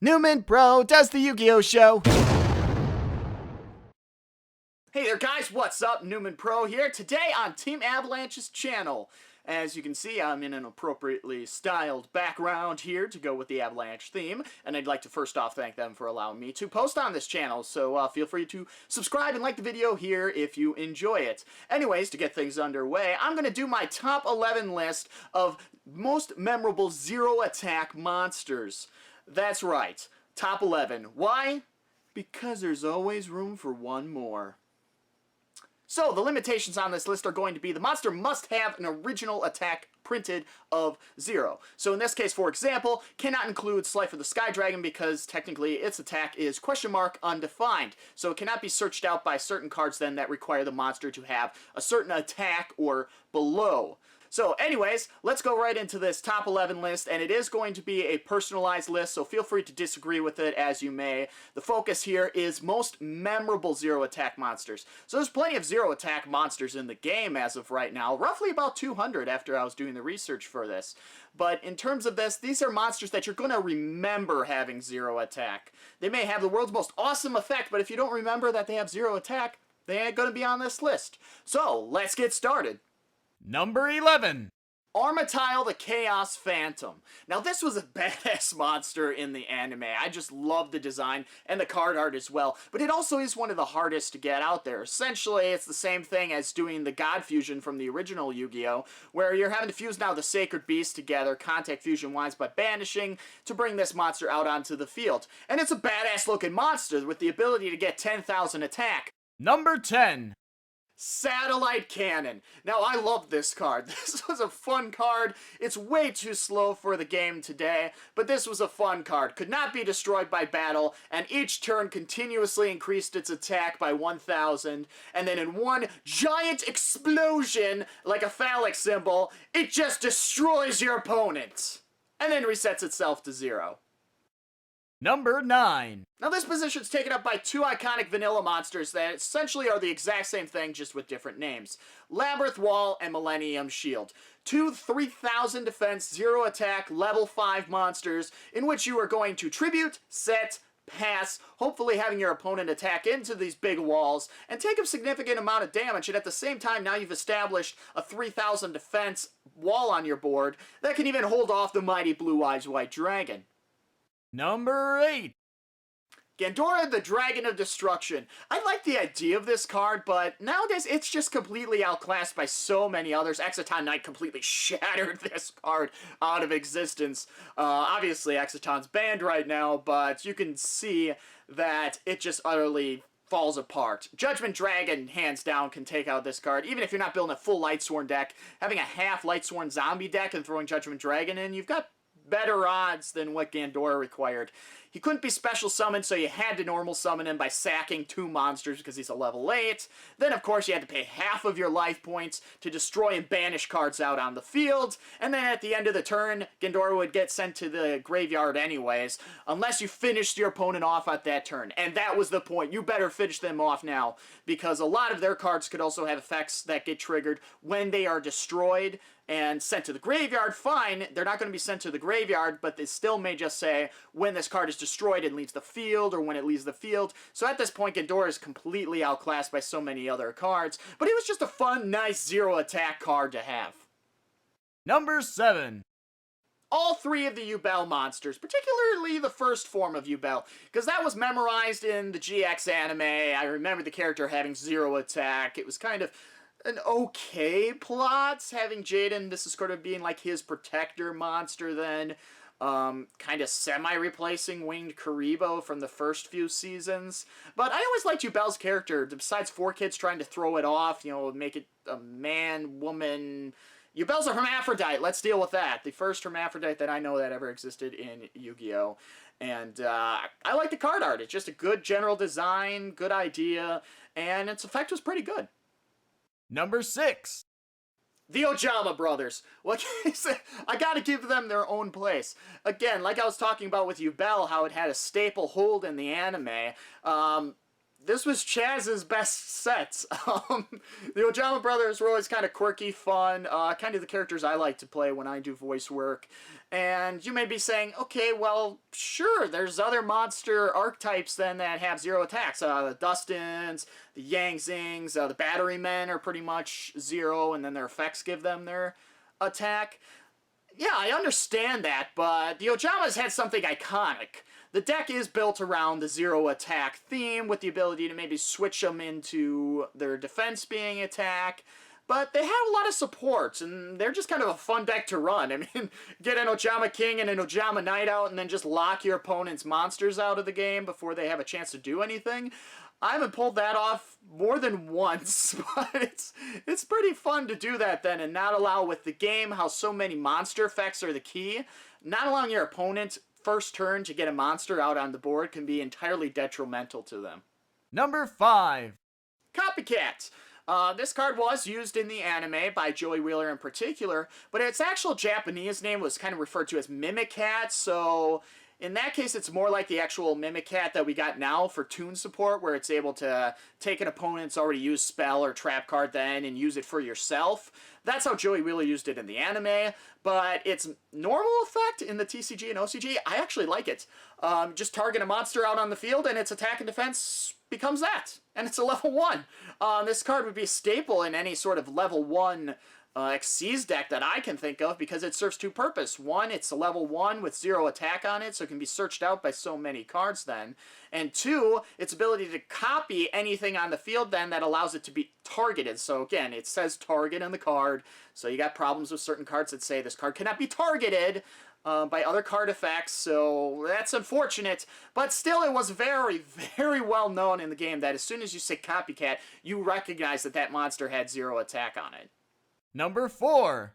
NeumanPro does the Yu-Gi-Oh! Show. Hey there guys, what's up? NeumanPro here, today on Team Avalanche's channel. As you can see, I'm in an appropriately styled background here to go with the Avalanche theme, and I'd like to first off thank them for allowing me to post on this channel, so feel free to subscribe and like the video here if you enjoy it. Anyways, to get things underway, I'm going to do my top 11 list of most memorable zero-attack monsters. That's right, top 11. Why? Because there's always room for one more. So, the limitations on this list are going to be the monster must have an original attack printed of 0. So in this case, for example, cannot include Slifer the Sky Dragon because technically its attack is undefined. So it cannot be searched out by certain cards then that require the monster to have a certain attack or below. So anyways, let's go right into this top 11 list, and it is going to be a personalized list, so feel free to disagree with it as you may. The focus here is most memorable zero-attack monsters. So there's plenty of zero-attack monsters in the game as of right now, roughly about 200 after I was doing the research for this. But in terms of this, these are monsters that you're going to remember having zero attack. They may have the world's most awesome effect, but if you don't remember that they have zero attack, they ain't going to be on this list. So, let's get started. Number 11. Ormet the Chaos Phantom. Now this was a badass monster in the anime. I just love the design and the card art as well, but it also is one of the hardest to get out there. Essentially, it's the same thing as doing the God Fusion from the original Yu-Gi-Oh! Where you're having to fuse now the Sacred Beast together, contact fusion-wise by banishing, to bring this monster out onto the field. And it's a badass looking monster with the ability to get 10,000 attack. Number 10. Satellite Cannon. Now, I love this card. This was a fun card. It's way too slow for the game today, but this was a fun card. Could not be destroyed by battle, and each turn continuously increased its attack by 1,000, and then in one giant explosion, like a phallic symbol, it just destroys your opponent, and then resets itself to 0. Number 9. Now this position's taken up by two iconic vanilla monsters that essentially are the exact same thing, just with different names. Lambert Wall and Millennium Shield. Two 3,000 defense, 0 attack, level 5 monsters in which you are going to tribute, set, pass, hopefully having your opponent attack into these big walls and take a significant amount of damage, and at the same time now you've established a 3,000 defense wall on your board that can even hold off the mighty Blue Eyes White Dragon. Number 8. Gandora, the Dragon of Destruction. I like the idea of this card, but nowadays it's just completely outclassed by so many others. Exciton Knight completely shattered this card out of existence. Obviously, Exciton's banned right now, but you can see that it just utterly falls apart. Judgment Dragon, hands down, can take out this card. Even if you're not building a full Lightsworn deck, having a half Lightsworn zombie deck and throwing Judgment Dragon in, you've got better odds than what Gandora required. He couldn't be special summoned, so you had to normal summon him by sacking 2 monsters because he's a level 8. Then, of course, you had to pay half of your life points to destroy and banish cards out on the field. And then at the end of the turn, Gandora would get sent to the graveyard anyways, unless you finished your opponent off at that turn. And that was the point. You better finish them off now, because a lot of their cards could also have effects that get triggered when they are destroyed and sent to the graveyard. Fine, they're not going to be sent to the graveyard, but they still may just say when this card is destroyed and leaves the field, or when it leaves the field. So at this point, Gandora is completely outclassed by so many other cards, but it was just a fun, nice zero-attack card to have. Number 7. All 3 of the Yubel monsters, particularly the first form of Yubel, because that was memorized in the GX anime. I remember the character having 0 attack. It was kind of an okay plot, having Jaden, this is sort of being like his protector monster then, kind of semi-replacing Winged Karibo from the first few seasons. But I always liked Yubel's character, besides 4 kids trying to throw it off, you know, make it a man, woman. Yubel's a hermaphrodite, let's deal with that. The first hermaphrodite that I know that ever existed in Yu-Gi-Oh! And I like the card art. It's just a good general design, good idea, and its effect was pretty good. Number 6. The Ojama Brothers. What can I say? I gotta give them their own place. Again, like I was talking about with Yubel, how it had a staple hold in the anime. this was Chaz's best set. The Ojama Brothers were always kind of quirky, fun, kind of the characters I like to play when I do voice work. And you may be saying, okay, well, sure, there's other monster archetypes then that have 0 attacks. The Dustins, the Yang Zings, the Battery Men are pretty much 0, and then their effects give them their attack. Yeah, I understand that, but the Ojamas had something iconic. The deck is built around the 0 attack theme with the ability to maybe switch them into their defense being attack. But they have a lot of supports, and they're just kind of a fun deck to run. I mean, get an Ojama King and an Ojama Knight out and then just lock your opponent's monsters out of the game before they have a chance to do anything. I haven't pulled that off more than once, but it's pretty fun to do that then and not allow with the game how so many monster effects are the key. Not allowing your opponent first turn to get a monster out on the board can be entirely detrimental to them. Number 5. Copycats. This card was used in the anime by Joey Wheeler in particular, but its actual Japanese name was kind of referred to as Mimicat, so in that case it's more like the actual Mimicat that we got now for Toon support, where it's able to take an opponent's already used spell or trap card then and use it for yourself. That's how Joey Wheeler used it in the anime, but its normal effect in the TCG and OCG, I actually like it. Just target a monster out on the field and its attack and defense becomes that, and it's a level 1. This card would be a staple in any sort of level 1 Xyz deck that I can think of because it serves 2 purposes. One, it's a level 1 with 0 attack on it, so it can be searched out by so many cards then. And 2, its ability to copy anything on the field then that allows it to be targeted. So again, it says target on the card, so you got problems with certain cards that say this card cannot be targeted by other card effects, so that's unfortunate. But still, it was very, very well known in the game that as soon as you say Copycat, you recognize that that monster had 0 attack on it. Number 4.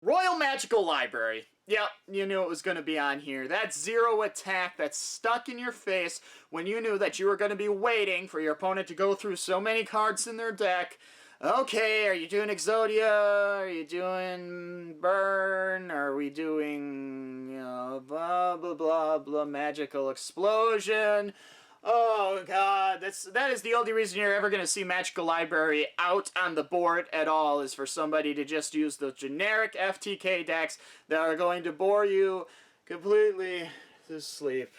Royal Magical Library. Yep, you knew it was going to be on here. That 0 attack that's stuck in your face when you knew that you were going to be waiting for your opponent to go through so many cards in their deck. Okay, are you doing Exodia? Are you doing Burn? Are we doing, blah, blah, blah, blah, Magical Explosion? Oh god, that is the only reason you're ever going to see Magical Library out on the board at all, is for somebody to just use the generic FTK decks that are going to bore you completely to sleep.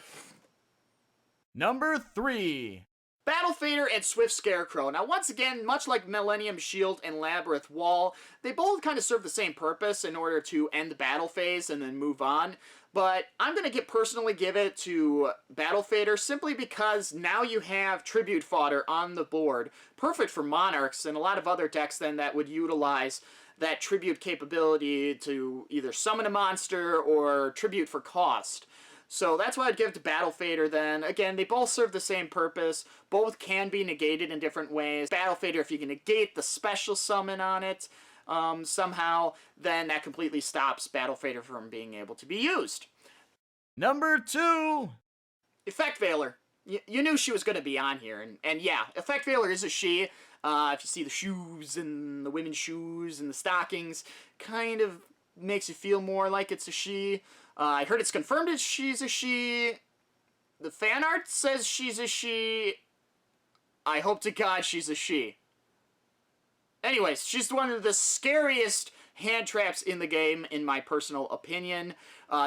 Number 3. Battle Fader and Swift Scarecrow. Now once again, much like Millennium Shield and Labyrinth Wall, they both kind of serve the same purpose in order to end the battle phase and then move on. But I'm going to personally give it to Battle Fader simply because now you have Tribute Fodder on the board. Perfect for Monarchs and a lot of other decks then that would utilize that Tribute capability to either summon a monster or Tribute for cost. So that's why I'd give it to Battle Fader then. Again, they both serve the same purpose. Both can be negated in different ways. Battle Fader, if you can negate the special summon on it somehow, then that completely stops Battle Fader from being able to be used. Number 2. Effect Veiler. You knew she was going to be on here. And yeah, Effect Veiler is a she. If you see the shoes and the women's shoes and the stockings, kind of makes you feel more like it's a she. I heard it's confirmed that she's a she. The fan art says she's a she. I hope to God she's a she. Anyways, she's one of the scariest hand traps in the game, in my personal opinion.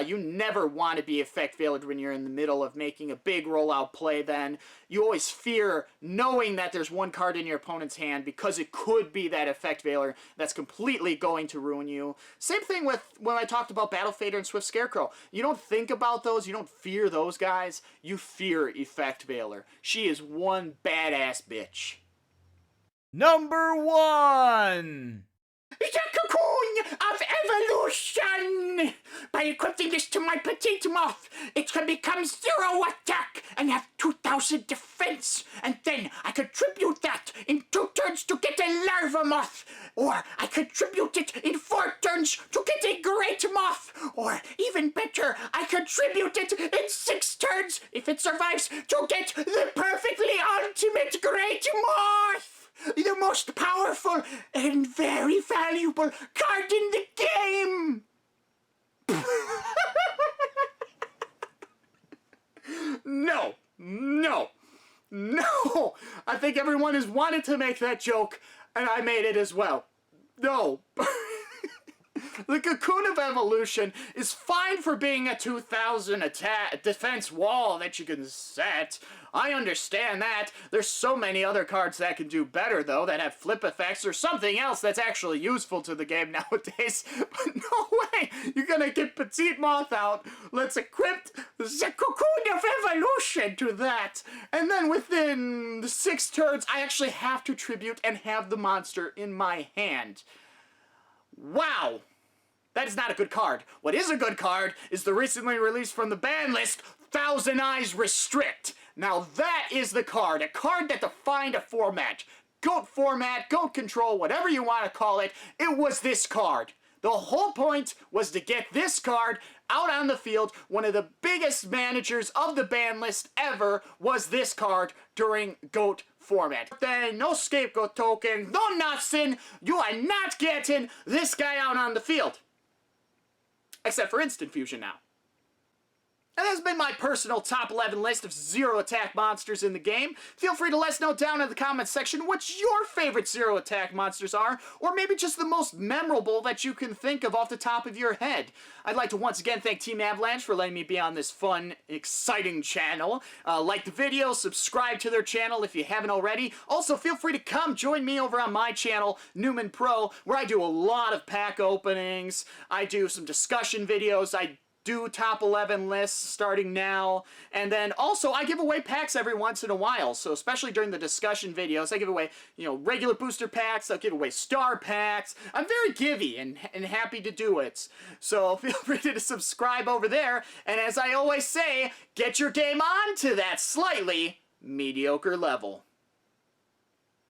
You never want to be Effect Veilered when you're in the middle of making a big rollout play then. You always fear knowing that there's one card in your opponent's hand because it could be that Effect Veiler that's completely going to ruin you. Same thing with when I talked about Battle Fader and Swift Scarecrow. You don't think about those, you don't fear those guys, you fear Effect Veiler. She is one badass bitch. Number 1. The Cocoon of Evolution! By equipping this to my petite moth, it can become 0 attack and have 2000 defense, and then I contribute that in 2 turns to get a larva moth, or I contribute it in 4 turns to get a great moth, or even better, I contribute it in 6 turns, if it survives, to get the perfectly ultimate great moth! The most powerful and very valuable card in the game! No! No! No! I think everyone has wanted to make that joke, and I made it as well. No. The Cocoon of Evolution is fine for being a 2000 defense wall that you can set. I understand that. There's so many other cards that can do better, though, that have flip effects or something else that's actually useful to the game nowadays. But no way! You're gonna get Petite Moth out. Let's equip the Cocoon of Evolution to that. And then within 6 turns, I actually have to tribute and have the monster in my hand. Wow! That is not a good card. What is a good card is the recently released from the ban list, Thousand Eyes Restrict. Now that is the card, a card that defined a format. GOAT format, GOAT control, whatever you want to call it, it was this card. The whole point was to get this card out on the field. One of the biggest managers of the ban list ever was this card during GOAT format. Then no scapegoat token, no nothing. You are not getting this guy out on the field. Except for Instant Fusion now. And that's been my personal top 11 list of zero attack monsters in the game. Feel free to let us know down in the comments section what your favorite zero attack monsters are, or maybe just the most memorable that you can think of off the top of your head. I'd like to once again thank Team Avalanche for letting me be on this fun, exciting channel. Like the video, subscribe to their channel if you haven't already. Also, feel free to come join me over on my channel, NeumanPro, where I do a lot of pack openings. I do some discussion videos. I do top 11 lists starting now, and then also I give away packs every once in a while, so especially during the discussion videos I give away, you know, regular booster packs, I'll give away star packs. I'm very givey and happy to do it, so feel free to subscribe over there, and as I always say, get your game on to that slightly mediocre level.